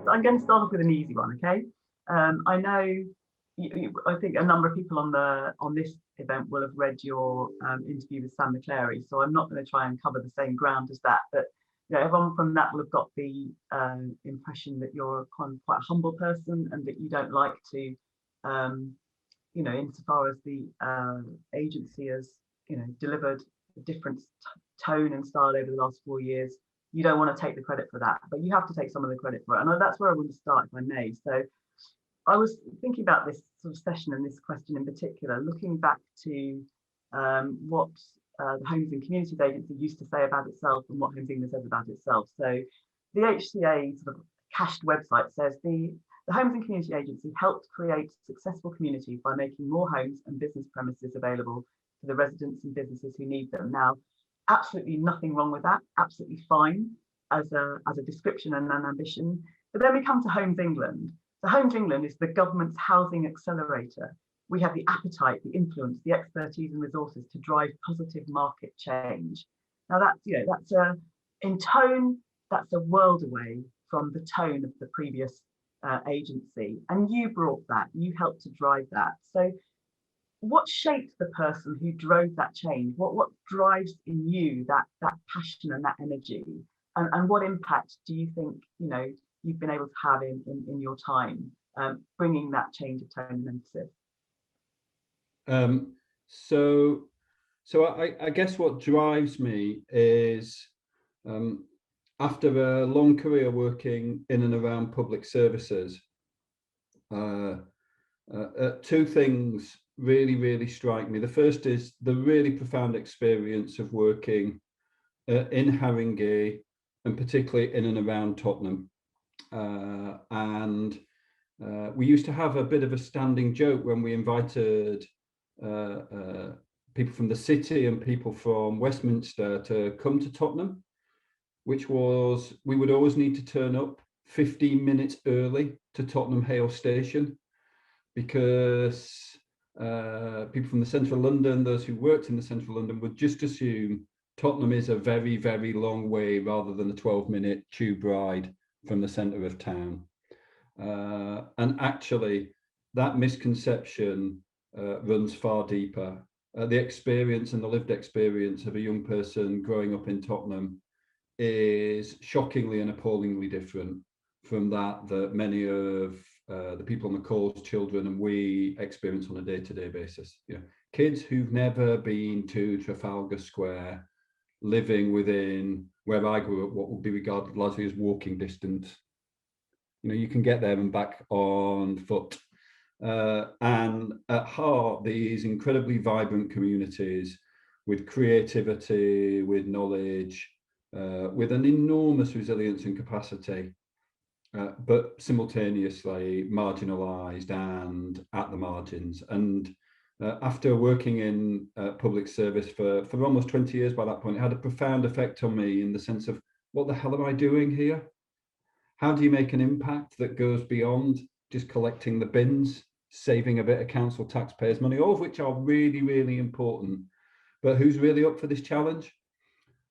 I'm going to start off with an easy one, okay? I know, I think a number of people on this event will have read your interview with Sam McClary, so I'm not going to try and cover the same ground as that, but everyone from that will have got the impression that you're quite a humble person and that you don't like to, insofar as the agency has, delivered a different tone and style over the last 4 years. You don't want to take the credit for that, but you have to take some of the credit for it. And that's where I want to start, if I may. So I was thinking about this sort of session and this question in particular, looking back to what the Homes and Communities Agency used to say about itself and what Homes England says about itself. So the HCA sort of cached website says the Homes and Community Agency helped create successful communities by making more homes and business premises available to the residents and businesses who need them. Now, absolutely nothing wrong with that, absolutely fine as a description and an ambition. But then we come to Homes England. So Homes England is the government's housing accelerator. We have the appetite, the influence, the expertise and resources to drive positive market change. Now that's in tone, that's a world away from the tone of the previous agency. And you brought that, you helped to drive that. So what shaped the person who drove that change? What drives in you that passion and that energy? And what impact do you think you've been able to have in your time bringing that change of tone and emphasis? So I guess what drives me is after a long career working in and around public services, two things really strike me. The first is the really profound experience of working in Haringey and particularly in and around Tottenham. And we used to have a bit of a standing joke when we invited people from the city and people from Westminster to come to Tottenham, which was we would always need to turn up 15 minutes early to Tottenham Hale Station because people from the central London, those who worked in the central London, would just assume Tottenham is a very long way rather than a 12-minute tube ride from the centre of town. And actually, that misconception runs far deeper. The experience and the lived experience of a young person growing up in Tottenham is shockingly and appallingly different from that many of the people on the call's children and we experience on a day-to-day basis. Kids who've never been to Trafalgar Square, living within where I grew up, what would be regarded largely as walking distance. You can get there and back on foot. And at heart, these incredibly vibrant communities with creativity, with knowledge, with an enormous resilience and capacity, but simultaneously marginalised and at the margins. And after working in public service for almost 20 years by that point, it had a profound effect on me in the sense of, what the hell am I doing here? How do you make an impact that goes beyond just collecting the bins, saving a bit of council taxpayers' money, all of which are really important, but who's really up for this challenge?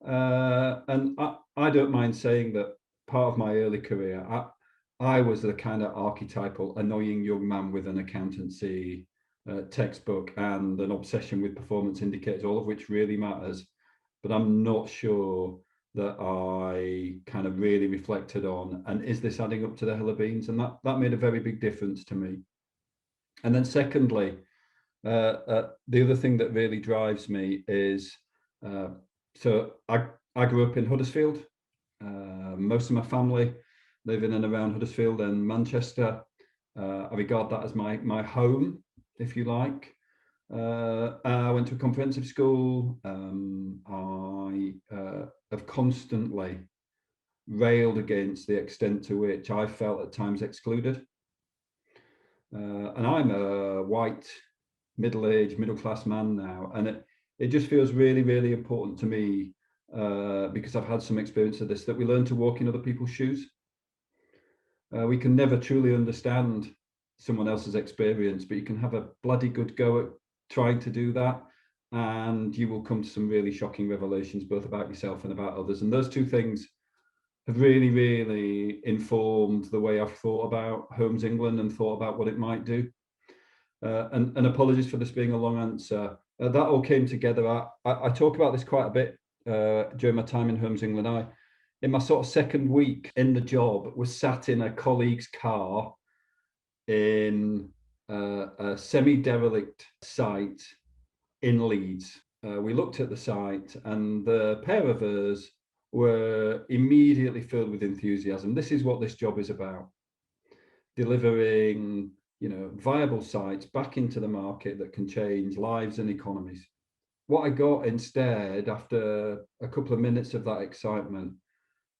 And I don't mind saying that part of my early career, I was the kind of archetypal annoying young man with an accountancy textbook and an obsession with performance indicators, all of which really matters. But I'm not sure that I kind of really reflected on, and is this adding up to the hill of beans? And that made a very big difference to me. And then secondly, the other thing that really drives me is, so I grew up in Huddersfield. Most of my family live in and around Huddersfield and Manchester. I regard that as my home, if you like. I went to a comprehensive school. I have constantly railed against the extent to which I felt at times excluded. And I'm a white, middle-aged, middle-class man now. And it just feels really important to me, because I've had some experience of this, that we learn to walk in other people's shoes. We can never truly understand someone else's experience, but you can have a bloody good go at trying to do that, and you will come to some really shocking revelations, both about yourself and about others. And those two things have really, really informed the way I've thought about Homes England and thought about what it might do. And apologies for this being a long answer. That all came together. I talk about this quite a bit during my time in Homes England. In my sort of second week in the job, was sat in a colleague's car in a semi-derelict site in Leeds. We looked at the site, and the pair of us were immediately filled with enthusiasm. This is what this job is about: delivering, viable sites back into the market that can change lives and economies. What I got instead, after a couple of minutes of that excitement,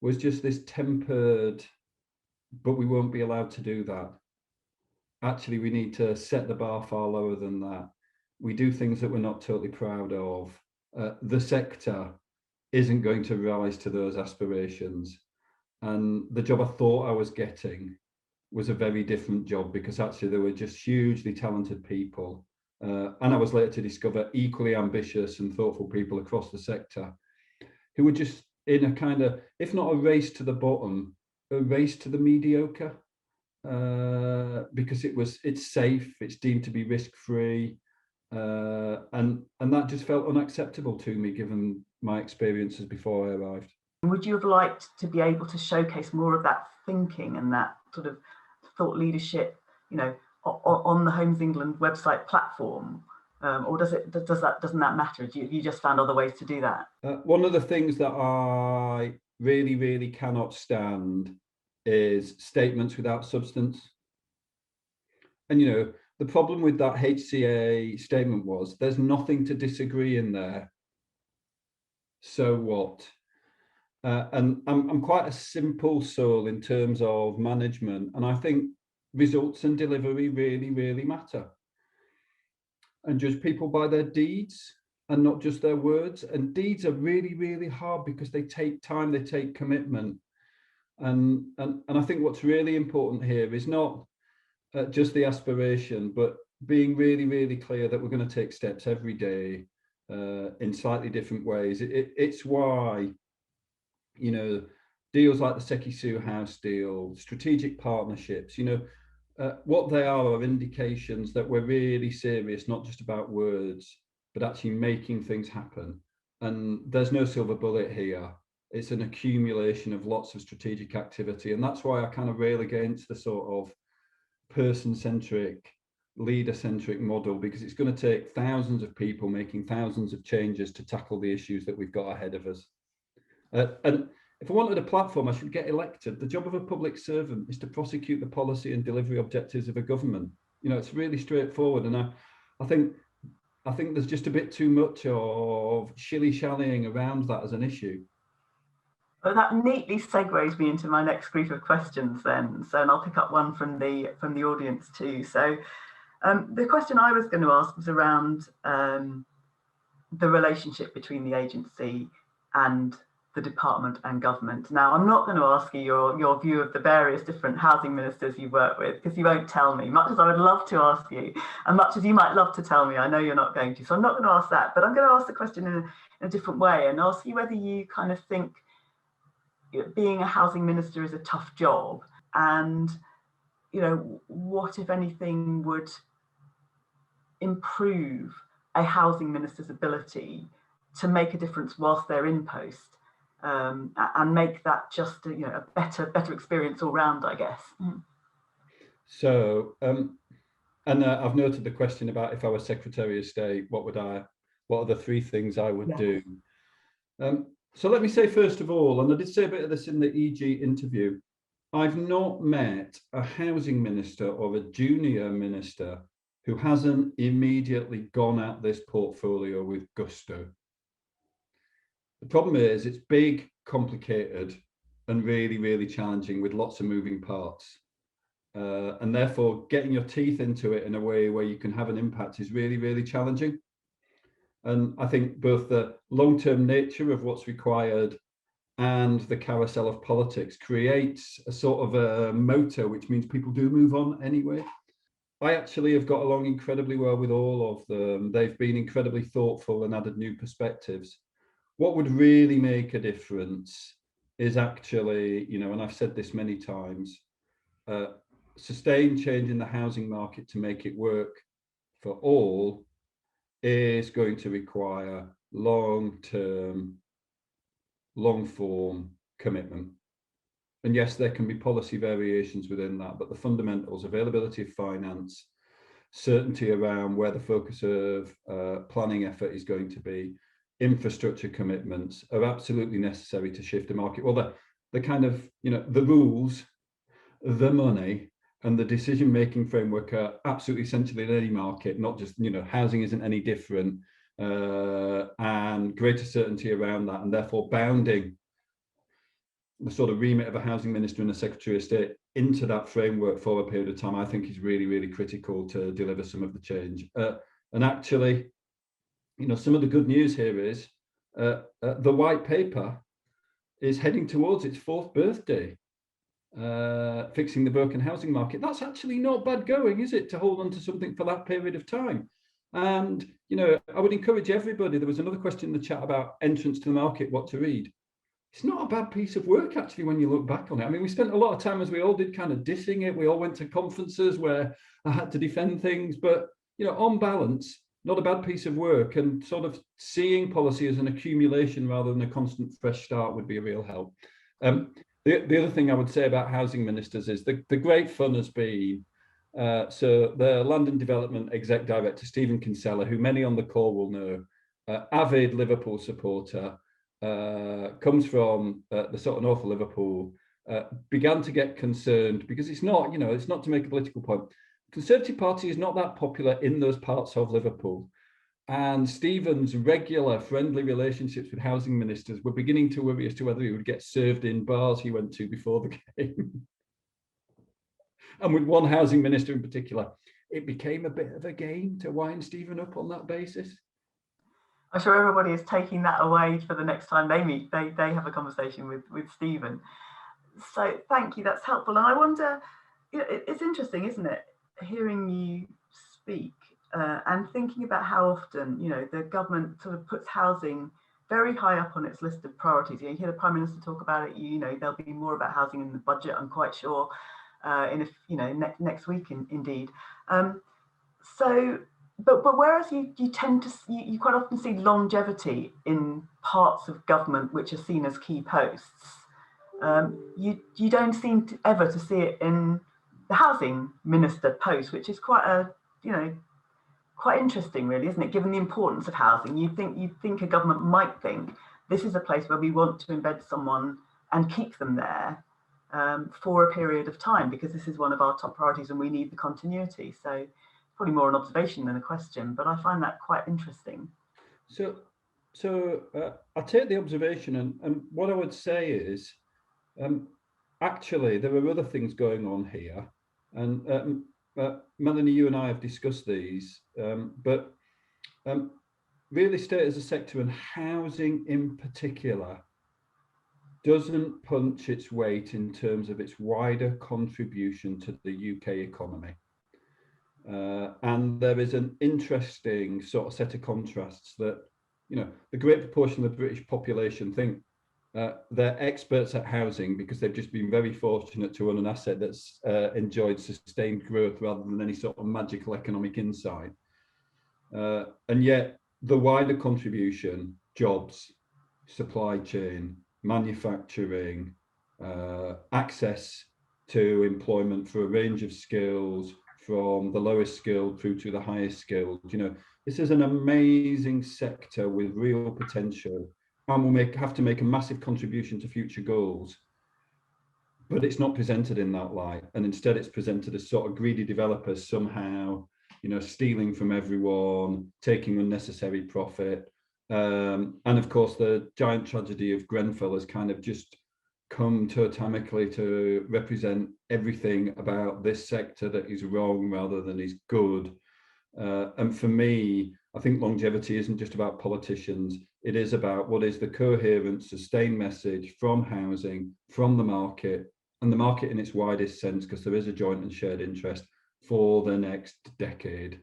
was just this tempered, but we won't be allowed to do that. Actually, we need to set the bar far lower than that. We do things that we're not totally proud of. The sector isn't going to rise to those aspirations. And the job I thought I was getting was a very different job, because actually there were just hugely talented people. And I was later to discover equally ambitious and thoughtful people across the sector who were just in a kind of, if not a race to the bottom, a race to the mediocre. Because it's safe, it's deemed to be risk-free, and that just felt unacceptable to me given my experiences before I arrived. Would you have liked to be able to showcase more of that thinking and that sort of thought leadership, on the Homes England website platform, or doesn't that matter? You just found other ways to do that? One of the things that I really, really cannot stand is statements without substance. And the problem with that HCA statement was there's nothing to disagree in there. So what? And I'm quite a simple soul in terms of management, and I think results and delivery really, really matter. And judge people by their deeds and not just their words. And deeds are really, really hard because they take time, they take commitment. And I think what's really important here is not just the aspiration, but being really, really clear that we're going to take steps every day in slightly different ways. It's why, deals like the Sekisu House deal, strategic partnerships, what they are indications that we're really serious, not just about words, but actually making things happen. And there's no silver bullet here. It's an accumulation of lots of strategic activity. And that's why I kind of rail against the sort of person-centric, leader-centric model, because it's going to take thousands of people making thousands of changes to tackle the issues that we've got ahead of us. And if I wanted a platform, I should get elected. The job of a public servant is to prosecute the policy and delivery objectives of a government. It's really straightforward. And I think there's just a bit too much of shilly-shallying around that as an issue. Well, that neatly segues me into my next group of questions then. And I'll pick up one from the audience too. So the question I was going to ask was around the relationship between the agency and the department and government. Now, I'm not going to ask you your view of the various different housing ministers you work with, because you won't tell me, much as I would love to ask you, and much as you might love to tell me. I know you're not going to. So I'm not going to ask that, but I'm going to ask the question in a different way and ask you whether you kind of think being a housing minister is a tough job, and what, if anything, would improve a housing minister's ability to make a difference whilst they're in post, and make that just a better experience all round, I guess. So I've noted the question about if I was Secretary of State, what are the three things I would do? So let me say, first of all, and I did say a bit of this in the EG interview, I've not met a housing minister or a junior minister who hasn't immediately gone at this portfolio with gusto. The problem is it's big, complicated, and really, really challenging with lots of moving parts. And therefore, getting your teeth into it in a way where you can have an impact is really, really challenging. And I think both the long-term nature of what's required and the carousel of politics creates a sort of a motor, which means people do move on anyway. I actually have got along incredibly well with all of them. They've been incredibly thoughtful and added new perspectives. What would really make a difference is actually, and I've said this many times, sustained change in the housing market to make it work for all is going to require long-term, long-form commitment. And yes, there can be policy variations within that, but the fundamentals, availability of finance, certainty around where the focus of planning effort is going to be, infrastructure commitments are absolutely necessary to shift the market. Well, the kind of, the rules, the money, and the decision-making framework are absolutely essential in any market, not just, housing isn't any different, and greater certainty around that, and therefore bounding the sort of remit of a housing minister and a secretary of state into that framework for a period of time, I think is really, really critical to deliver some of the change. And actually, some of the good news here is the white paper is heading towards its 4th birthday, fixing the broken housing market. That's actually not bad going, is it, to hold on to something for that period of time? And, I would encourage everybody. There was another question in the chat about entrance to the market, what to read. It's not a bad piece of work, actually, when you look back on it. I mean, we spent a lot of time, as we all did, kind of dissing it. We all went to conferences where I had to defend things, but, on balance, not a bad piece of work, and sort of seeing policy as an accumulation rather than a constant fresh start would be a real help. The other thing I would say about housing ministers is the great fun has been, so the Land and Development Exec Director, Stephen Kinsella, who many on the call will know, avid Liverpool supporter, comes from the sort of north of Liverpool, began to get concerned because it's not, it's not to make a political point. Conservative Party is not that popular in those parts of Liverpool. And Stephen's regular friendly relationships with housing ministers were beginning to worry as to whether he would get served in bars he went to before the game. And with one housing minister in particular, it became a bit of a game to wind Stephen up on that basis. I'm sure everybody is taking that away for the next time they meet. They have a conversation with Stephen. So thank you, that's helpful. And I wonder, it's interesting, isn't it, hearing you speak and thinking about how often, the government sort of puts housing very high up on its list of priorities. You hear the Prime Minister talk about it. There'll be more about housing in the budget, I'm quite sure, next week, indeed. But whereas you tend to, you quite often see longevity in parts of government which are seen as key posts, you don't seem to ever to see it in the housing minister post, which is quite interesting, really, isn't it? Given the importance of housing, you'd think a government might think this is a place where we want to embed someone and keep them there for a period of time, because this is one of our top priorities and we need the continuity. So probably more an observation than a question, but I find that quite interesting. So I take the observation, and what I would say is, actually, there are other things going on here, and Melanie, you and I have discussed these, but real estate as a sector and housing in particular doesn't punch its weight in terms of its wider contribution to the UK economy. And there is an interesting sort of set of contrasts that, the great proportion of the British population think they're experts at housing because they've just been very fortunate to own an asset that's enjoyed sustained growth rather than any sort of magical economic insight. And yet the wider contribution, jobs, supply chain, manufacturing, access to employment for a range of skills, from the lowest skilled through to the highest skilled. This is an amazing sector with real potential, and will have to make a massive contribution to future goals. But it's not presented in that light, and instead it's presented as sort of greedy developers somehow, stealing from everyone, taking unnecessary profit. And of course, the giant tragedy of Grenfell has kind of just come totemically to represent everything about this sector that is wrong rather than is good. And for me, I think longevity isn't just about politicians. It is about what is the coherent, sustained message from housing, from the market, and the market in its widest sense, because there is a joint and shared interest for the next decade.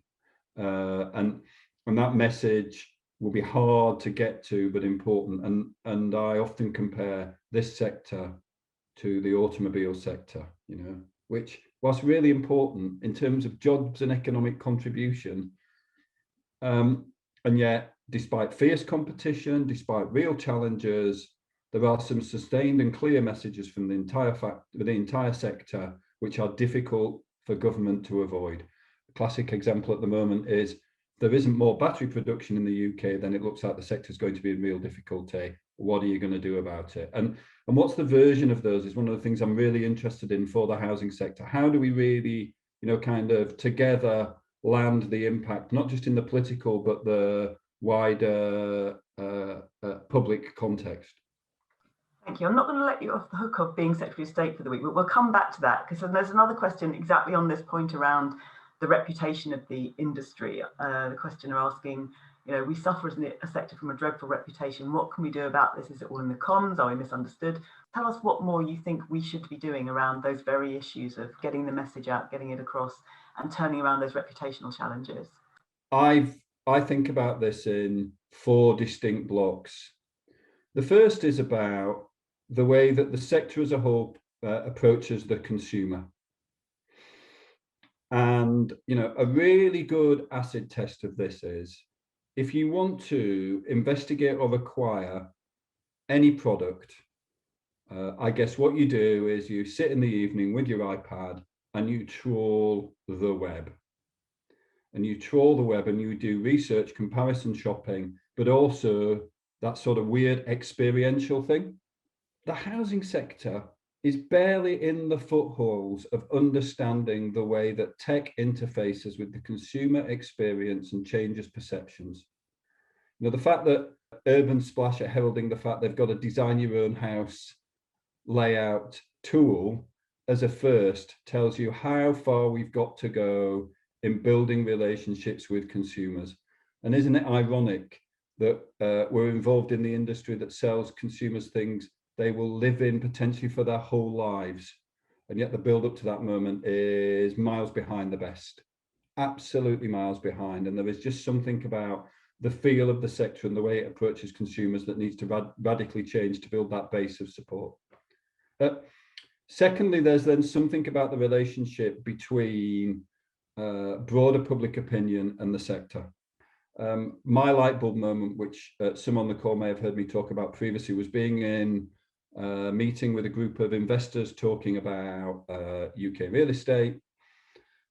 And that message will be hard to get to, but important. And I often compare this sector to the automobile sector, which, whilst really important in terms of jobs and economic contribution, and yet, despite fierce competition, despite real challenges, there are some sustained and clear messages from the entire sector which are difficult for government to avoid. A classic example at the moment is there isn't more battery production in the UK, then it looks like the sector is going to be in real difficulty. What are you going to do about it? And what's the version of those is one of the things I'm really interested in for the housing sector. How do we really, kind of together land the impact, not just in the political, but the wider public context? Thank you. I'm not going to let you off the hook of being Secretary of State for the week, but we'll come back to that, because there's another question exactly on this point around the reputation of the industry. The questioner asking, we suffer as a sector from a dreadful reputation. What can we do about this? Is it all in the comms? Are we misunderstood? Tell us what more you think we should be doing around those very issues of getting the message out, getting it across, and turning around those reputational challenges. I think about this in 4 distinct blocks. The first is about the way that the sector as a whole approaches the consumer. And, a really good acid test of this is, if you want to investigate or acquire any product, I guess what you do is you sit in the evening with your iPad and you trawl the web. And you trawl the web and you do research, comparison shopping, but also that sort of weird experiential thing. The housing sector is barely in the footholds of understanding the way that tech interfaces with the consumer experience and changes perceptions. The fact that Urban Splash are heralding the fact they've got a design your own house layout tool as a first tells you how far we've got to go in building relationships with consumers. And isn't it ironic that we're involved in the industry that sells consumers things they will live in potentially for their whole lives, and yet the build up to that moment is miles behind the best, absolutely miles behind. And there is just something about the feel of the sector and the way it approaches consumers that needs to radically change to build that base of support. Secondly, there's then something about the relationship between broader public opinion and the sector. My light bulb moment, which some on the call may have heard me talk about previously, was being in a meeting with a group of investors talking about UK real estate.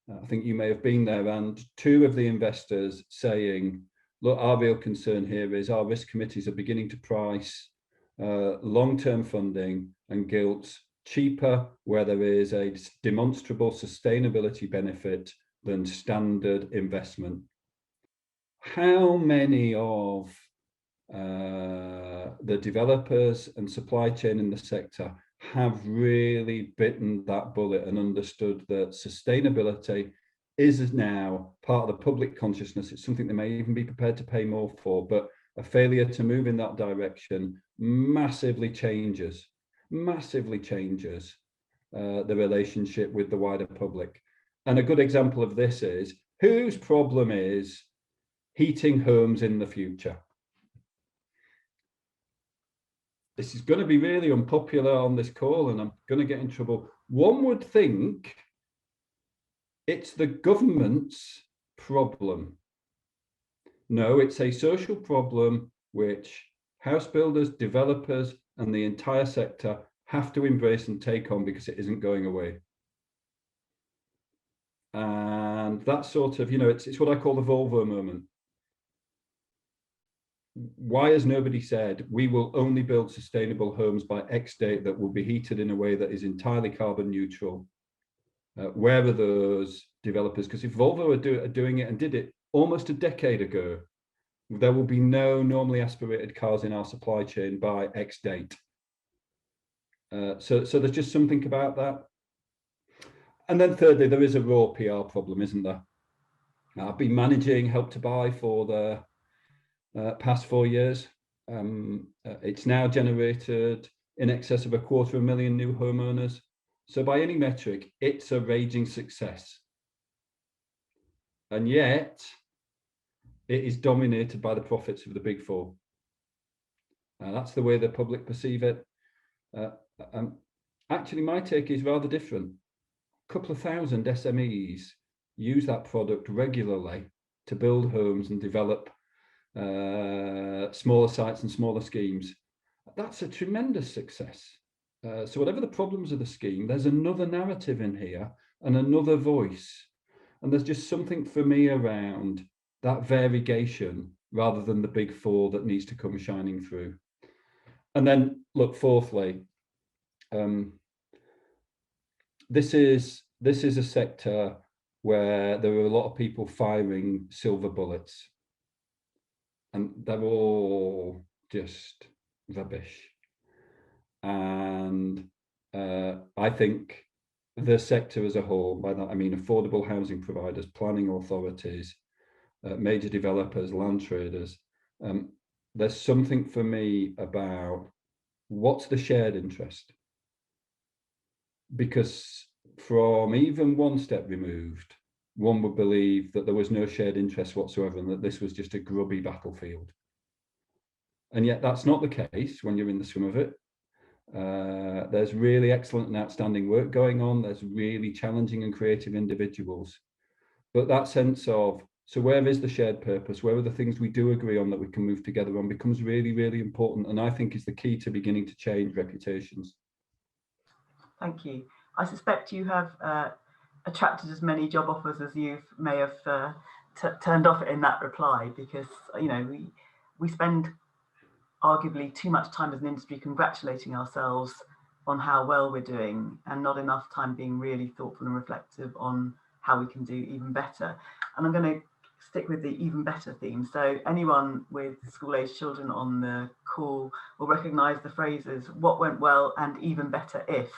I think you may have been there, and 2 of the investors saying, look, our real concern here is our risk committees are beginning to price long-term funding and gilts cheaper where there is a demonstrable sustainability benefit than standard investment. How many of the developers and supply chain in the sector have really bitten that bullet and understood that sustainability is now part of the public consciousness? It's something they may even be prepared to pay more for, but a failure to move in that direction massively changes the relationship with the wider public. And a good example of this is, whose problem is heating homes in the future? This is going to be really unpopular on this call, and I'm going to get in trouble. One would think it's the government's problem. No, it's a social problem which house builders, developers, and the entire sector have to embrace and take on, because it isn't going away. And that sort of, it's what I call the Volvo moment. Why has nobody said we will only build sustainable homes by X date that will be heated in a way that is entirely carbon neutral? Where are those developers? Because if Volvo are doing it and did it almost a decade ago, there will be no normally aspirated cars in our supply chain by X date. So there's just something about that. And then thirdly, there is a raw PR problem, isn't there? I've been managing Help to Buy for the past 4 years. It's now generated in excess of 250,000 new homeowners. So by any metric, it's a raging success. And yet, it is dominated by the profits of the big four. That's the way the public perceive it. Actually, my take is rather different. A couple of thousand SMEs use that product regularly to build homes and develop smaller sites and smaller schemes. That's a tremendous success. So whatever the problems of the scheme, there's another narrative in here and another voice. And there's just something for me around that variegation rather than the big four that needs to come shining through. And then, look, fourthly, this is a sector where there are a lot of people firing silver bullets, and they're all just rubbish. And I think the sector as a whole, by that I mean affordable housing providers, planning authorities, major developers, land traders, there's something for me about what's the shared interest. Because from even one step removed, one would believe that there was no shared interest whatsoever and that this was just a grubby battlefield. And yet that's not the case when you're in the swim of it. There's really excellent and outstanding work going on. There's really challenging and creative individuals. But that sense of, so where is the shared purpose? Where are the things we do agree on that we can move together on becomes really, really important. And I think is the key to beginning to change reputations. Thank you. I suspect you have attracted as many job offers as you may have turned off in that reply, because we spend arguably too much time as an industry congratulating ourselves on how well we're doing and not enough time being really thoughtful and reflective on how we can do even better. And I'm going to stick with the even better theme. So anyone with school-aged children on the call will recognise the phrases "what went well" and "even better if."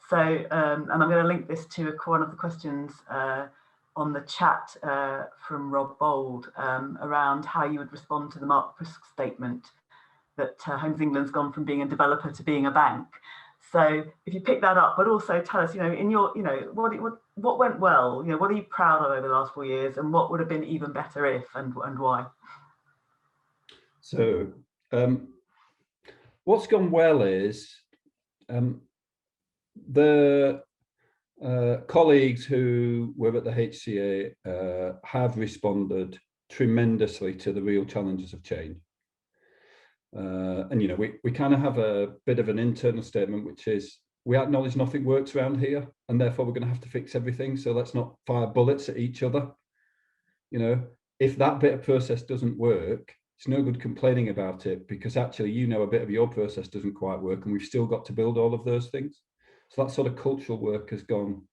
So, and I'm going to link this to one of the questions on the chat from Rob Bold around how you would respond to the Mark Prisk statement that Homes England's gone from being a developer to being a bank. So if you pick that up, but also tell us, in your, what went well, what are you proud of over the last 4 years, and what would have been even better if, and why? So what's gone well is the colleagues who were at the HCA have responded tremendously to the real challenges of change. And we kind of have a bit of an internal statement, which is we acknowledge nothing works around here, and therefore we're going to have to fix everything. So let's not fire bullets at each other. If that bit of process doesn't work, it's no good complaining about it, because actually a bit of your process doesn't quite work, and we've still got to build all of those things. So that sort of cultural work has gone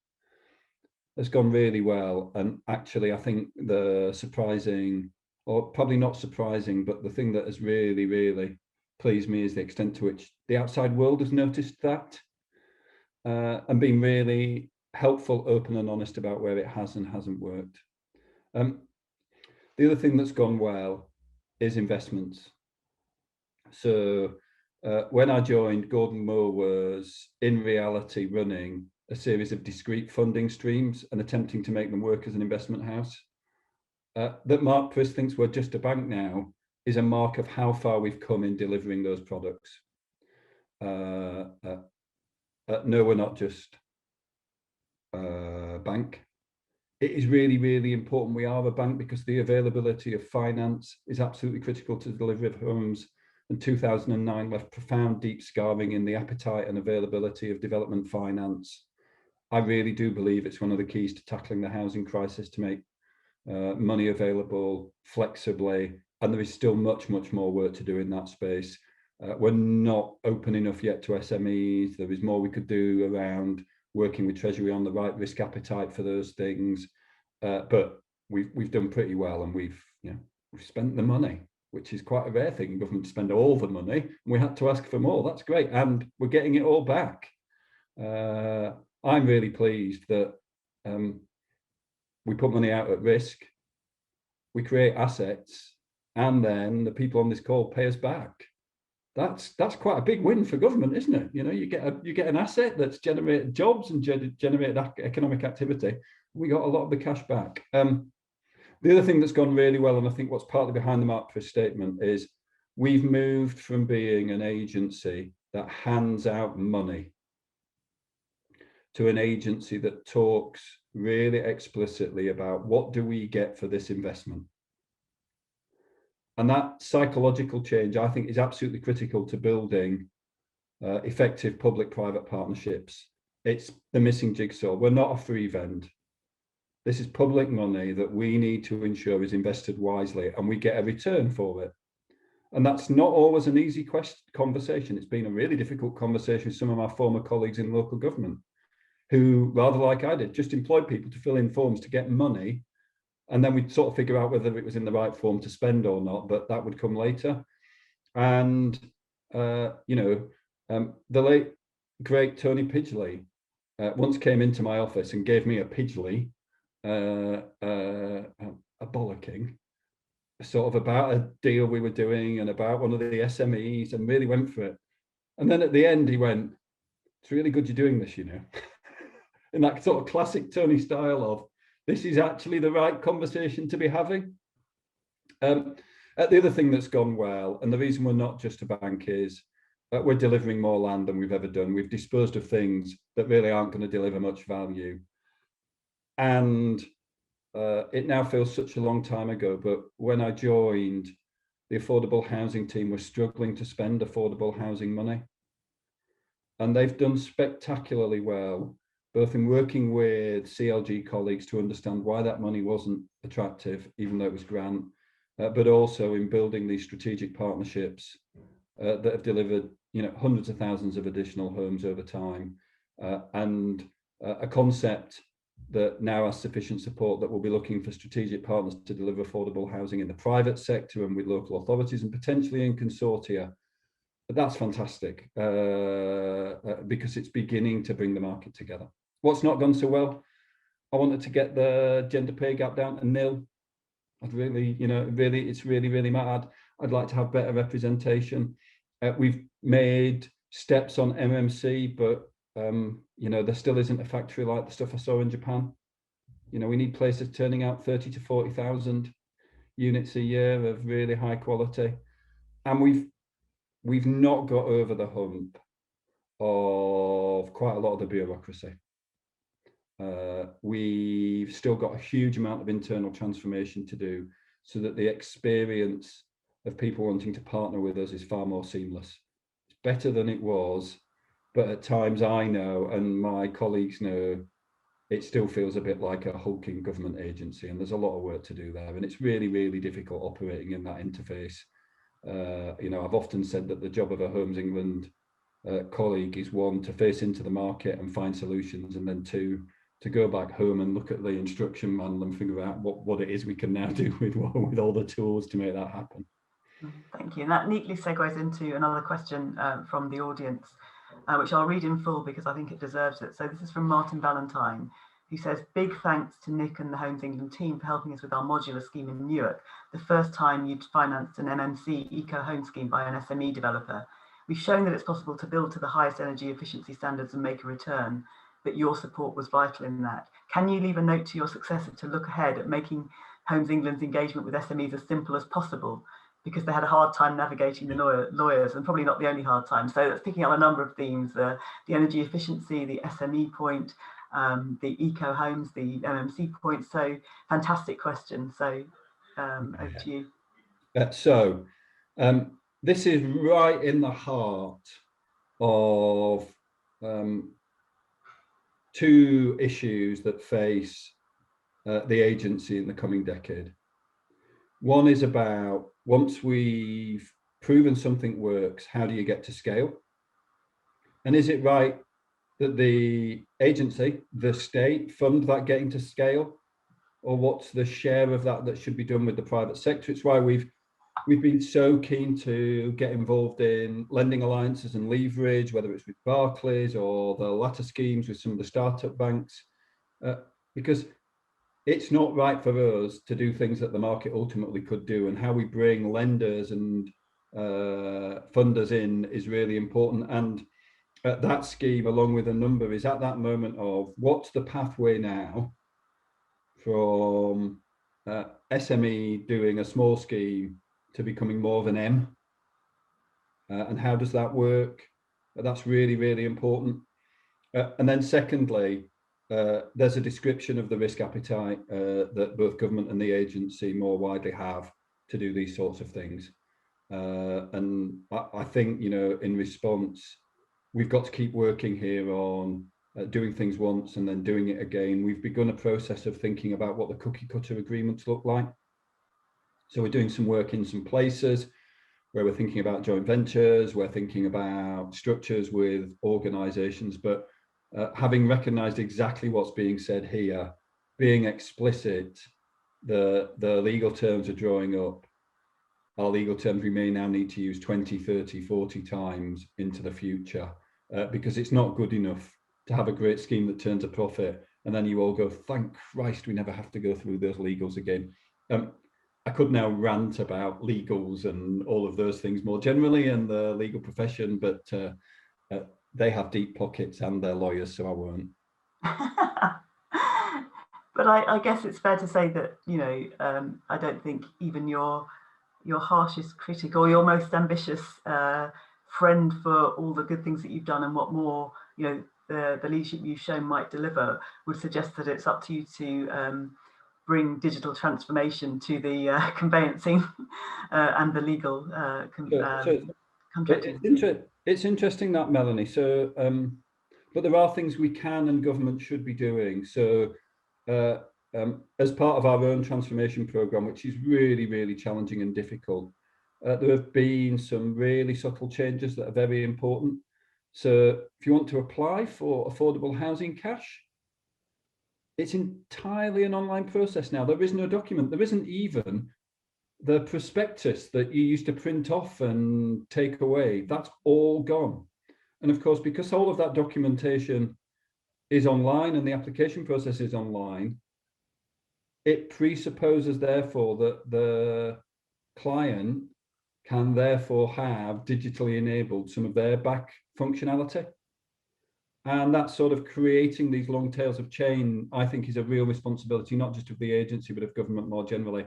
really well. And actually, I think the surprising, or probably not surprising, but the thing that has really, really pleased me is the extent to which the outside world has noticed that and been really helpful, open and honest about where it has and hasn't worked. The other thing that's gone well is investments. So when I joined, Gordon Moore was in reality running a series of discrete funding streams and attempting to make them work as an investment house. That Mark Prisk thinks we're just a bank now is a mark of how far we've come in delivering those products. No, we're not just a bank. It is really, really important we are a bank, because the availability of finance is absolutely critical to the delivery of homes. And 2009 left profound, deep scarring in the appetite and availability of development finance. I really do believe it's one of the keys to tackling the housing crisis, to make money available flexibly, and there is still much, much more work to do in that space. We're not open enough yet to SMEs. There is more we could do around working with Treasury on the right risk appetite for those things, but we've done pretty well, and we've spent the money, which is quite a rare thing in government to spend all the money. We had to ask for more. That's great, and we're getting it all back. I'm really pleased that we put money out at risk, we create assets, and then the people on this call pay us back. That's quite a big win for government, isn't it? You get an asset that's generated jobs and generated economic activity. We got a lot of the cash back. The other thing that's gone really well, and I think what's partly behind the Mark for statement, is we've moved from being an agency that hands out money to an agency that talks really explicitly about what do we get for this investment. And that psychological change, I think, is absolutely critical to building effective public-private partnerships. It's the missing jigsaw. We're not a free vend. This is public money that we need to ensure is invested wisely, and we get a return for it. And that's not always an easy conversation. It's been a really difficult conversation with some of my former colleagues in local government, who, rather like I did, just employed people to fill in forms to get money, and then we'd sort of figure out whether it was in the right form to spend or not, but that would come later. And the late great Tony Pidgley once came into my office and gave me a Pidgley, a bollocking, sort of about a deal we were doing and about one of the SMEs, and really went for it. And then at the end he went, "It's really good you're doing this, you know." In that sort of classic Tony style of, this is actually the right conversation to be having. The other thing that's gone well, and the reason we're not just a bank, is we're delivering more land than we've ever done. We've disposed of things that really aren't going to deliver much value. And it now feels such a long time ago, but when I joined, the affordable housing team was struggling to spend affordable housing money. And they've done spectacularly well, both in working with CLG colleagues to understand why that money wasn't attractive, even though it was grant, but also in building these strategic partnerships that have delivered, hundreds of thousands of additional homes over time, and a concept that now has sufficient support that we'll be looking for strategic partners to deliver affordable housing in the private sector and with local authorities and potentially in consortia. But that's fantastic because it's beginning to bring the market together. What's not gone so well? I wanted to get the gender pay gap down to nil. I'd really, it's really mad. I'd like to have better representation. We've made steps on MMC, but there still isn't a factory like the stuff I saw in Japan. We need places turning out 30 to 40,000 units a year of really high quality, and we've not got over the hump of quite a lot of the bureaucracy. We've still got a huge amount of internal transformation to do so that the experience of people wanting to partner with us is far more seamless. It's better than it was, but at times I know, and my colleagues know, it still feels a bit like a hulking government agency, and there's a lot of work to do there, and it's really difficult operating in that interface. I've often said that the job of a Homes England colleague is, one, to face into the market and find solutions, and then two, to go back home and look at the instruction manual and figure out what it is we can now do with all the tools to make that happen. Thank you. And that neatly segues into another question from the audience, which I'll read in full because I think it deserves it. So this is from Martin Valentine, who says, "Big thanks to Nick and the Homes England team for helping us with our modular scheme in Newark, the first time you'd financed an MMC eco home scheme by an SME developer. We've shown that it's possible to build to the highest energy efficiency standards and make a return, but your support was vital in that. Can you leave a note to your successor to look ahead at making Homes England's engagement with SMEs as simple as possible? Because they had a hard time navigating the lawyers, and probably not the only hard time." So that's picking up a number of themes, the energy efficiency, the SME point, the eco homes, the MMC point. So fantastic question. So over to you. This is right in the heart of two issues that face the agency in the coming decade. One is about, once we've proven something works, how do you get to scale? And is it right that the agency, the state, fund that getting to scale? Or what's the share of that should be done with the private sector? It's why we've been so keen to get involved in lending alliances and leverage, whether it's with Barclays or the latter schemes with some of the startup banks, because it's not right for us to do things that the market ultimately could do, and how we bring lenders and funders in is really important. And that scheme, along with a number, is at that moment of what's the pathway now from SME doing a small scheme to becoming more of an M. And how does that work? That's really, really important. And then secondly, there's a description of the risk appetite that both government and the agency more widely have to do these sorts of things. And I think, you know, in response, we've got to keep working here on doing things once and then doing it again. We've begun a process of thinking about what the cookie cutter agreements look like. So we're doing some work in some places where we're thinking about joint ventures, we're thinking about structures with organizations, but having recognized exactly what's being said here, being explicit, the legal terms are drawing up, our legal terms we may now need to use 20, 30, 40 times into the future, because it's not good enough to have a great scheme that turns a profit and then you all go, thank Christ, we never have to go through those legals again. I could now rant about legals and all of those things more generally in the legal profession, but they have deep pockets and they're lawyers, so I won't. But I guess it's fair to say that, you know, I don't think even your harshest critic or your most ambitious friend for all the good things that you've done and what more, you know, the leadership you've shown might deliver would suggest that it's up to you to bring digital transformation to the conveyancing and the legal contracting. It's interesting that, Melanie. So, but there are things we can and government should be doing. So, as part of our own transformation program, which is really, really challenging and difficult, there have been some really subtle changes that are very important. So, if you want to apply for affordable housing cash, it's entirely an online process now. There is no document. There isn't even the prospectus that you used to print off and take away. That's all gone. And of course, because all of that documentation is online and the application process is online, it presupposes, therefore, that the client can therefore have digitally enabled some of their back functionality. And that sort of creating these long tails of chain, I think, is a real responsibility, not just of the agency, but of government more generally,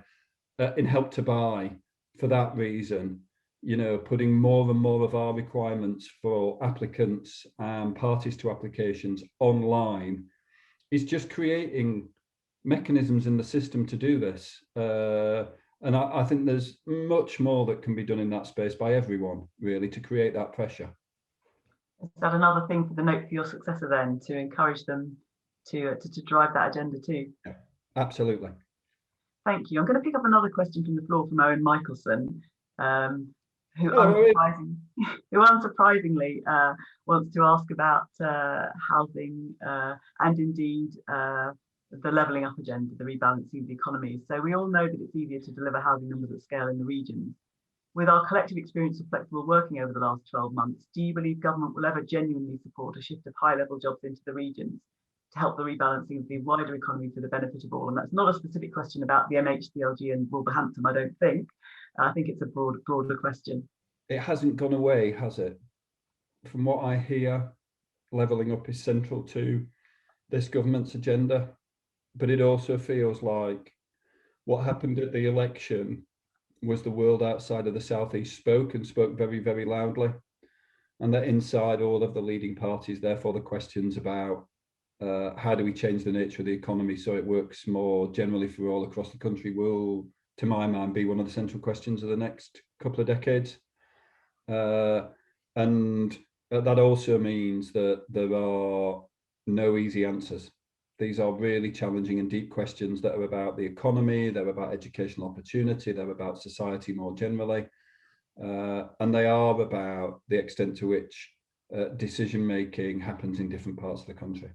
in Help to Buy. For that reason, you know, putting more and more of our requirements for applicants and parties to applications online is just creating mechanisms in the system to do this. And I think there's much more that can be done in that space by everyone, really, to create that pressure. Is that another thing for the note for your successor then, to encourage them to drive that agenda too? Yeah, absolutely. Thank you. I'm going to pick up another question from the floor from Owen Michelson, who unsurprisingly wants to ask about housing and indeed the levelling up agenda, the rebalancing of the economies. So we all know that it's easier to deliver housing numbers at scale in the regions. With our collective experience of flexible working over the last 12 months, do you believe government will ever genuinely support a shift of high-level jobs into the regions to help the rebalancing of the wider economy for the benefit of all? And that's not a specific question about the MHCLG and Wolverhampton, I don't think. I think it's a broader question. It hasn't gone away, has it? From what I hear, levelling up is central to this government's agenda, but it also feels like what happened at the election was the world outside of the Southeast spoke very, very loudly, and that inside all of the leading parties, therefore the questions about how do we change the nature of the economy so it works more generally for all across the country will, to my mind, be one of the central questions of the next couple of decades. And that also means that there are no easy answers. These are really challenging and deep questions that are about the economy, they're about educational opportunity, they're about society more generally, and they are about the extent to which decision-making happens in different parts of the country.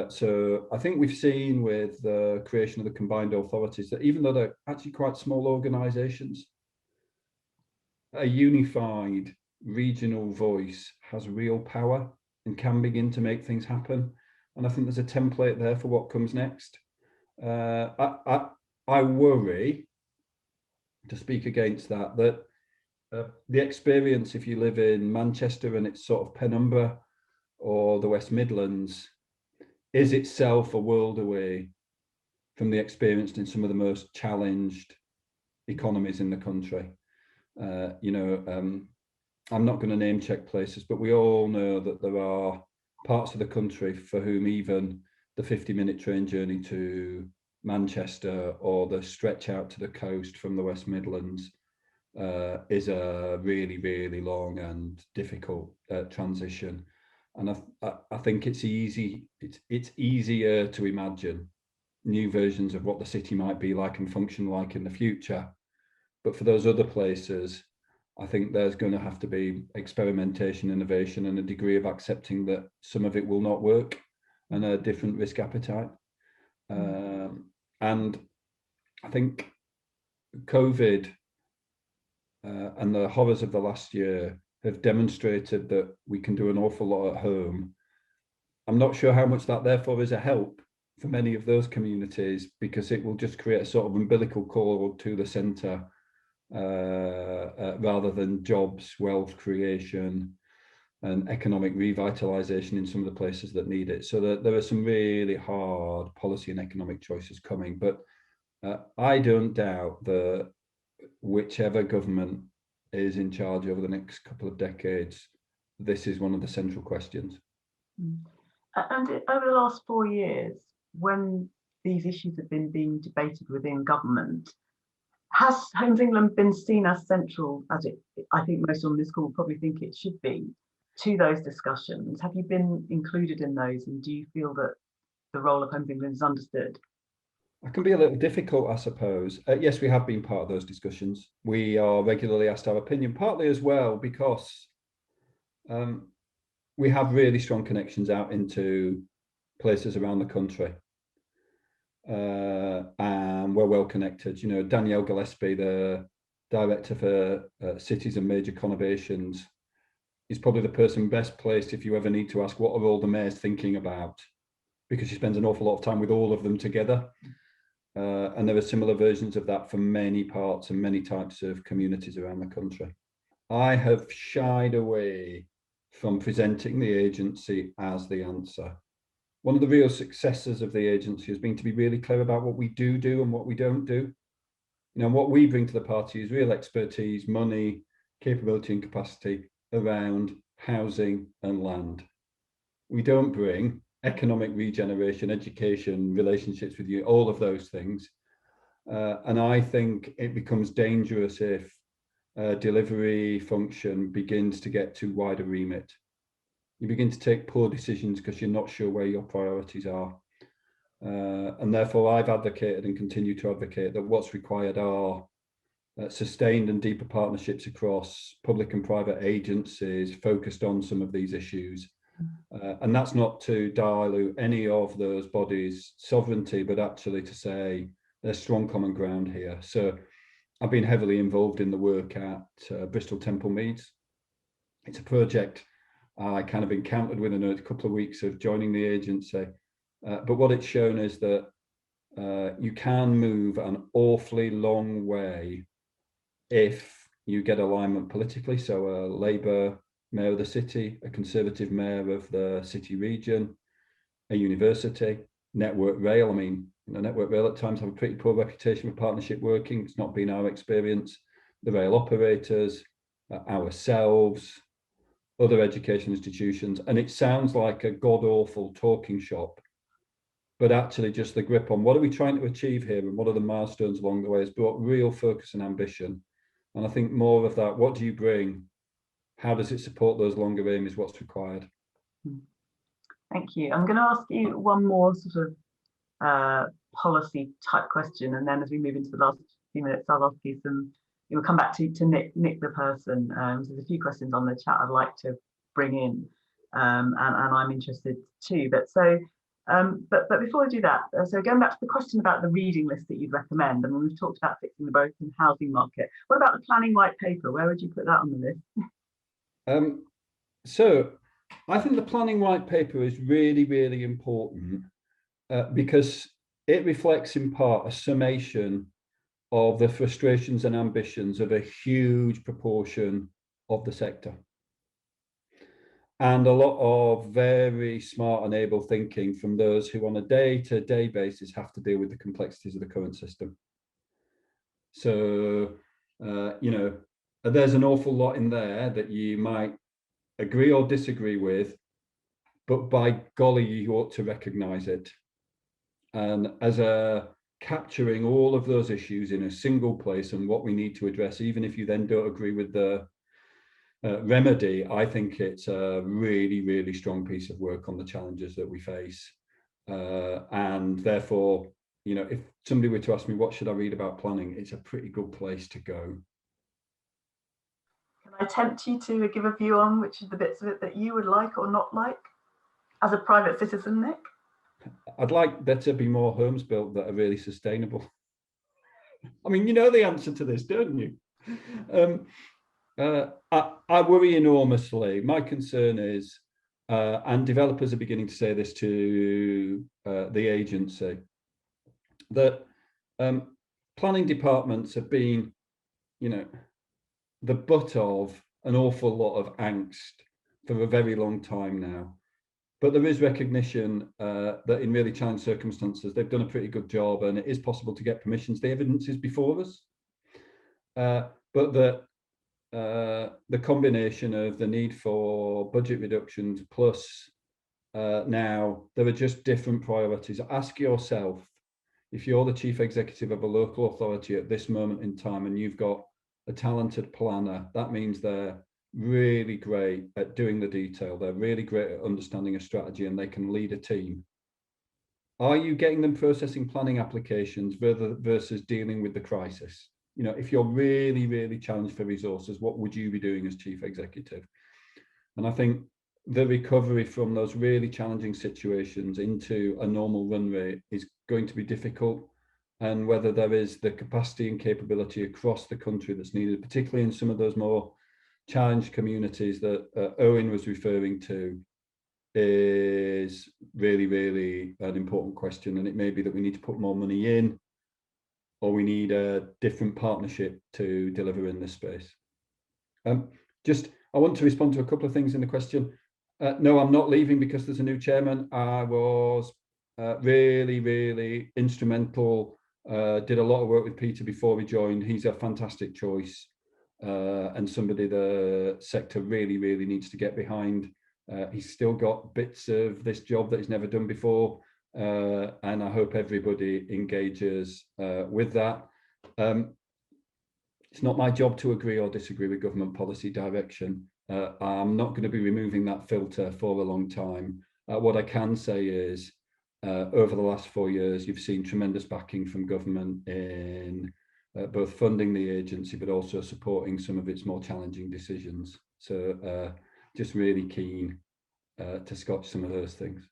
So I think we've seen with the creation of the combined authorities that even though they're actually quite small organisations, a unified regional voice has real power and can begin to make things happen. And I think there's a template there for what comes next. I worry, to speak against that, that the experience, if you live in Manchester and it's sort of penumbra, or the West Midlands, is itself a world away from the experience in some of the most challenged economies in the country. I'm not going to name check places, but we all know that there are parts of the country for whom even the 50-minute train journey to Manchester or the stretch out to the coast from the West Midlands is a really, really long and difficult transition. And I think it's easier to imagine new versions of what the city might be like and function like in the future. But for those other places, I think there's going to have to be experimentation, innovation, and a degree of accepting that some of it will not work and a different risk appetite. And I think COVID and the horrors of the last year have demonstrated that we can do an awful lot at home. I'm not sure how much that therefore is a help for many of those communities, because it will just create a sort of umbilical cord to the centre rather than jobs, wealth creation and economic revitalisation in some of the places that need it. So there are some really hard policy and economic choices coming, but I don't doubt that whichever government is in charge over the next couple of decades, this is one of the central questions. And over the last 4 years, when these issues have been being debated within government, has Homes England been seen as central, as I think most on this call probably think it should be, to those discussions? Have you been included in those, and do you feel that the role of Homes England is understood? It can be a little difficult, I suppose. Yes, we have been part of those discussions. We are regularly asked our opinion, partly as well because we have really strong connections out into places around the country. And we're well connected. You know, Danielle Gillespie, the director for cities and major conurbations, is probably the person best placed if you ever need to ask what are all the mayors thinking about, because she spends an awful lot of time with all of them together. And there are similar versions of that for many parts and many types of communities around the country. I have shied away from presenting the agency as the answer. One of the real successes of the agency has been to be really clear about what we do and what we don't do. You know, what we bring to the party is real expertise, money, capability and capacity around housing and land. We don't bring economic regeneration, education, relationships with you, all of those things. And I think it becomes dangerous if delivery function begins to get too wide a remit. You begin to take poor decisions because you're not sure where your priorities are. And therefore I've advocated and continue to advocate that what's required are sustained and deeper partnerships across public and private agencies focused on some of these issues. And that's not to dilute any of those bodies' sovereignty, but actually to say there's strong common ground here. So I've been heavily involved in the work at Bristol Temple Meads. It's a project I kind of encountered within a couple of weeks of joining the agency. But what it's shown is that you can move an awfully long way if you get alignment politically. So a Labour mayor of the city, a Conservative mayor of the city region, a university, Network Rail. I mean, Network Rail at times have a pretty poor reputation for partnership working. It's not been our experience. The rail operators, ourselves, other education institutions. And it sounds like a god-awful talking shop, but actually just the grip on what are we trying to achieve here and what are the milestones along the way has brought real focus and ambition. And I think more of that, what do you bring? How does it support those longer aims is what's required. Thank you. I'm going to ask you one more sort of policy type question, and then as we move into the last few minutes, I'll ask you some. We'll come back to Nick the person. So there's a few questions on the chat I'd like to bring in, and I'm interested too. But before we do that, so going back to the question about the reading list that you'd recommend, I mean, we've talked about fixing the broken housing market. What about the planning white paper? Where would you put that on the list? So I think the planning white paper is really, really important because it reflects in part a summation of the frustrations and ambitions of a huge proportion of the sector. and a lot of very smart and able thinking from those who on a day-to-day basis have to deal with the complexities of the current system. So, there's an awful lot in there that you might agree or disagree with, but by golly, you ought to recognise it. And as capturing all of those issues in a single place and what we need to address, even if you then don't agree with the remedy, I think it's a really, really strong piece of work on the challenges that we face. And therefore, if somebody were to ask me, what should I read about planning? It's a pretty good place to go. Can I tempt you to give a view on which of the bits of it that you would like or not like as a private citizen, Nick? I'd like there to be more homes built that are really sustainable. I mean, you know the answer to this, don't you? I worry enormously. My concern is, and developers are beginning to say this to the agency, that planning departments have been, the butt of an awful lot of angst for a very long time now. But there is recognition that in really challenging circumstances, they've done a pretty good job and it is possible to get permissions. The evidence is before us. But that the combination of the need for budget reductions plus now there are just different priorities. Ask yourself, if you're the chief executive of a local authority at this moment in time and you've got a talented planner, that means they're really great at doing the detail, they're really great at understanding a strategy, and they can lead a team. Are you getting them processing planning applications versus dealing with the crisis? If you're really, really challenged for resources, what would you be doing as chief executive? And I think the recovery from those really challenging situations into a normal run rate is going to be difficult. And whether there is the capacity and capability across the country that's needed, particularly in some of those more challenged communities that Owen was referring to, is really, really an important question. And it may be that we need to put more money in, or we need a different partnership to deliver in this space. I want to respond to a couple of things in the question. No, I'm not leaving because there's a new chairman. I was really, really instrumental, did a lot of work with Peter before he joined. He's a fantastic choice and somebody the sector really, really needs to get behind. He's still got bits of this job that he's never done before. And I hope everybody engages with that. It's not my job to agree or disagree with government policy direction. I'm not going to be removing that filter for a long time. What I can say is, over the last 4 years, you've seen tremendous backing from government in both funding the agency, but also supporting some of its more challenging decisions. So just really keen to scotch some of those things.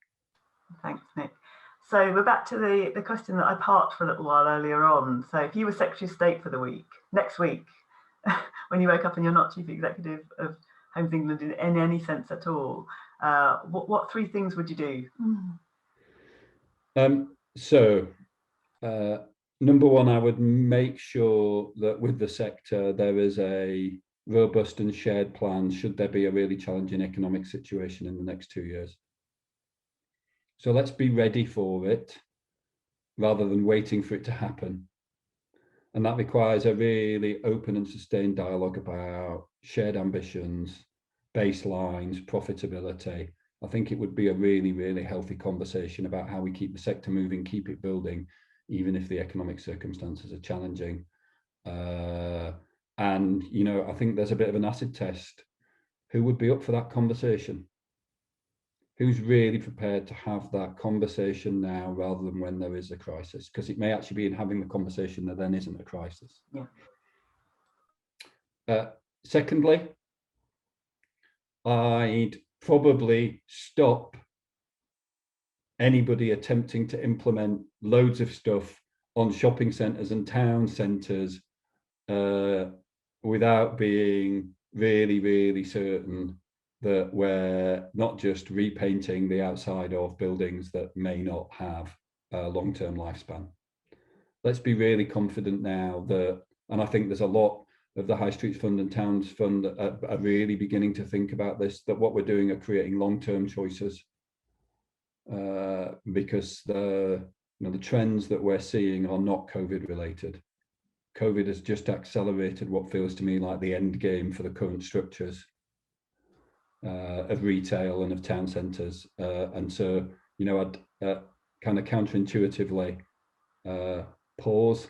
Thanks, Nick. So we're back to the question that I parked for a little while earlier on. So if you were Secretary of State for the week, next week, when you woke up and you're not Chief Executive of Homes England in any sense at all, what 3 things would you do? Number one, I would make sure that with the sector, there is a robust and shared plan should there be a really challenging economic situation in the next 2 years. So let's be ready for it rather than waiting for it to happen. And that requires a really open and sustained dialogue about shared ambitions, baselines, profitability. I think it would be a really, really healthy conversation about how we keep the sector moving, keep it building, even if the economic circumstances are challenging. And, I think there's a bit of an acid test. Who would be up for that conversation? Who's really prepared to have that conversation now rather than when there is a crisis? Because it may actually be in having the conversation that then isn't a crisis. Yeah. Secondly, I'd probably stop anybody attempting to implement loads of stuff on shopping centres and town centres without being really, really certain that we're not just repainting the outside of buildings that may not have a long-term lifespan. Let's be really confident now that, and I think there's a lot of the High Streets Fund and Towns Fund are really beginning to think about this, that what we're doing are creating long-term choices, because the trends that we're seeing are not COVID related. COVID has just accelerated what feels to me like the end game for the current structures of retail and of town centres. And so, I'd kind of counterintuitively pause.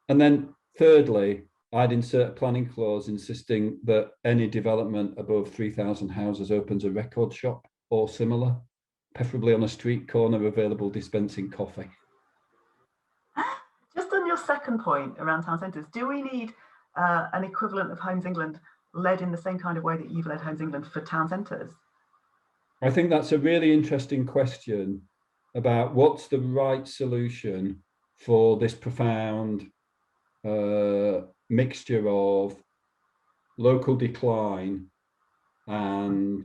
And then thirdly, I'd insert a planning clause insisting that any development above 3,000 houses opens a record shop or similar, preferably on a street corner, available dispensing coffee. Just on your second point around town centres, do we need an equivalent of Homes England led in the same kind of way that you've led Homes England for town centres? I think that's a really interesting question about what's the right solution for this profound mixture of local decline and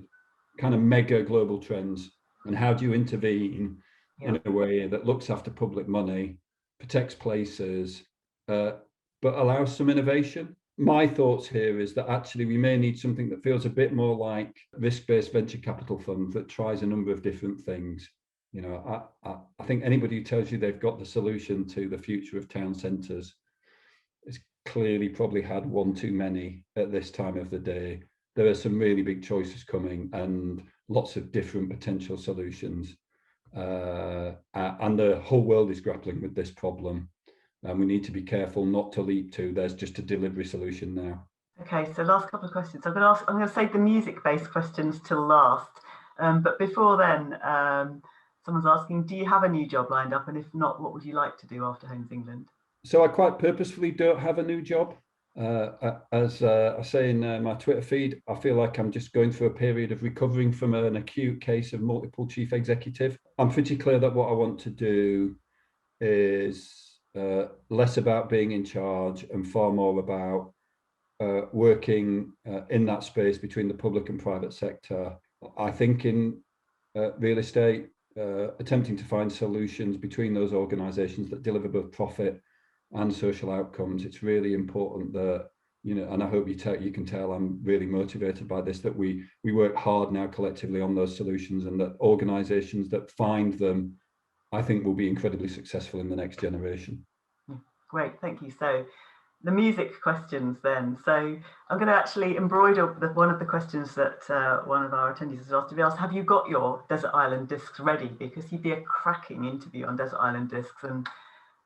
kind of mega global trends, and how do you intervene in a way that looks after public money, protects places, but allows some innovation. My thoughts here is that actually we may need something that feels a bit more like risk-based venture capital fund that tries a number of different things. I think anybody who tells you they've got the solution to the future of town centres has clearly probably had one too many at this time of the day. There are some really big choices coming and lots of different potential solutions. And the whole world is grappling with this problem. And we need to be careful not to leap to there's just a delivery solution now. Okay, so last couple of questions. I'm going to save the music-based questions till last. But before then, someone's asking, do you have a new job lined up? And if not, what would you like to do after Homes England? So I quite purposefully don't have a new job. As I say in my Twitter feed, I feel like I'm just going through a period of recovering from an acute case of multiple chief executive. I'm pretty clear that what I want to do is less about being in charge and far more about working in that space between the public and private sector. I think in real estate, attempting to find solutions between those organisations that deliver both profit and social outcomes. It's really important that, and I hope you can tell I'm really motivated by this, that we work hard now collectively on those solutions, and that organisations that find them, I think, will be incredibly successful in the next generation. Great, thank you. So the music questions then. So I'm going to actually embroider one of the questions that one of our attendees has asked to be asked. Have you got your Desert Island discs ready? Because you'd be a cracking interview on Desert Island discs, and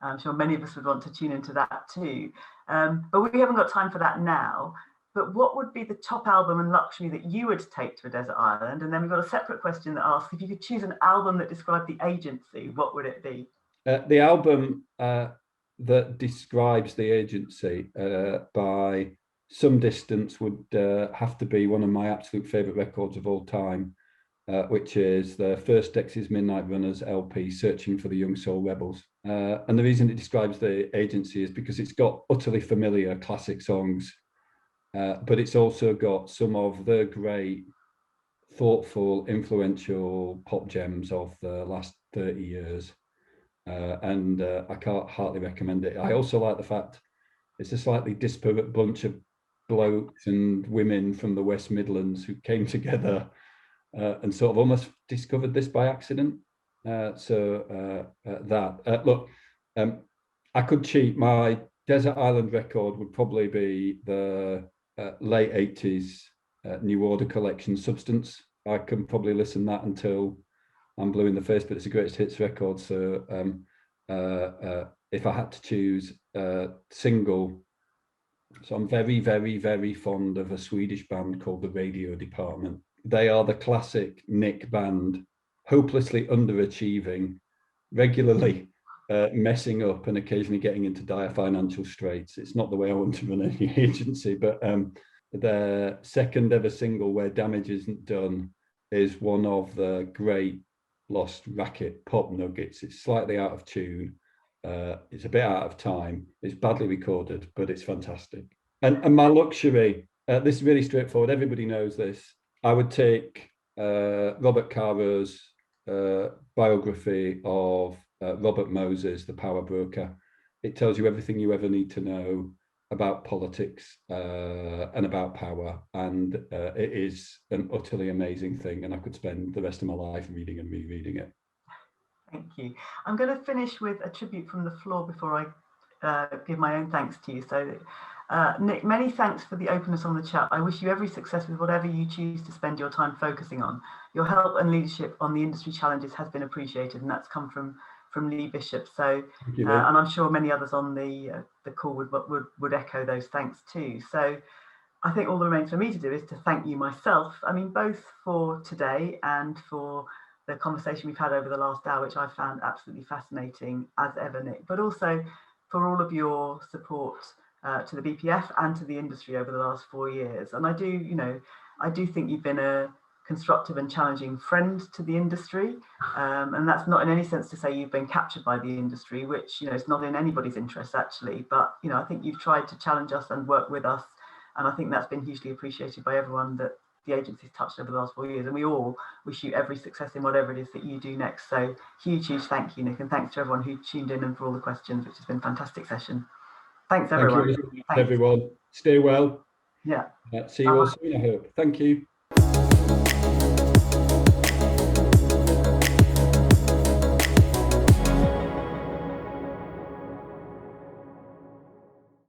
I'm sure many of us would want to tune into that too. But we haven't got time for that now. But what would be the top album and luxury that you would take to a desert island? And then we've got a separate question that asks, if you could choose an album that described the agency, what would it be? The album that describes the agency by some distance would have to be one of my absolute favourite records of all time, which is the First Dexys Midnight Runners LP, Searching for the Young Soul Rebels. And the reason it describes the agency is because it's got utterly familiar classic songs, but it's also got some of the great, thoughtful, influential pop gems of the last 30 years. And I can't heartily recommend it. I also like the fact it's a slightly disparate bunch of blokes and women from the West Midlands who came together and sort of almost discovered this by accident. Look, I could cheat. My Desert Island record would probably be the late 80s New Order collection, Substance. I can probably listen to that until I'm blue in the face, but it's a greatest hits record. So if I had to choose a single, so I'm very, very, very fond of a Swedish band called the Radio Department. They are the classic Nick band, hopelessly underachieving, regularly messing up and occasionally getting into dire financial straits. It's not the way I want to run any agency, but their second ever single, Where Damage Isn't Done, is one of the great lost racket pop nuggets. It's slightly out of tune. It's a bit out of time. It's badly recorded, but it's fantastic. And my luxury, this is really straightforward. Everybody knows this. I would take Robert Caro's biography of Robert Moses, the power broker. It tells you everything you ever need to know about politics and about power, and it is an utterly amazing thing, and I could spend the rest of my life reading and rereading it. Thank you. I'm going to finish with a tribute from the floor before I give my own thanks to you. So Nick, many thanks for the openness on the chat. I wish you every success with whatever you choose to spend your time focusing on. Your help and leadership on the industry challenges has been appreciated, and that's come from Lee Bishop. So, and I'm sure many others on the call would echo those thanks too. So I think all that remains for me to do is to thank you myself. I mean, both for today and for the conversation we've had over the last hour, which I found absolutely fascinating as ever, Nick, but also for all of your support to the BPF and to the industry over the last 4 years. And I do think you've been a constructive and challenging friend to the industry. And that's not in any sense to say you've been captured by the industry, which, is not in anybody's interest actually. But, I think you've tried to challenge us and work with us. And I think that's been hugely appreciated by everyone that the agency's touched over the last 4 years. And we all wish you every success in whatever it is that you do next. So huge thank you, Nick. And thanks to everyone who tuned in and for all the questions, which has been a fantastic session. Thanks, everyone. Thank you, everyone. Stay well. Yeah. See you all soon, I hope. Thank you.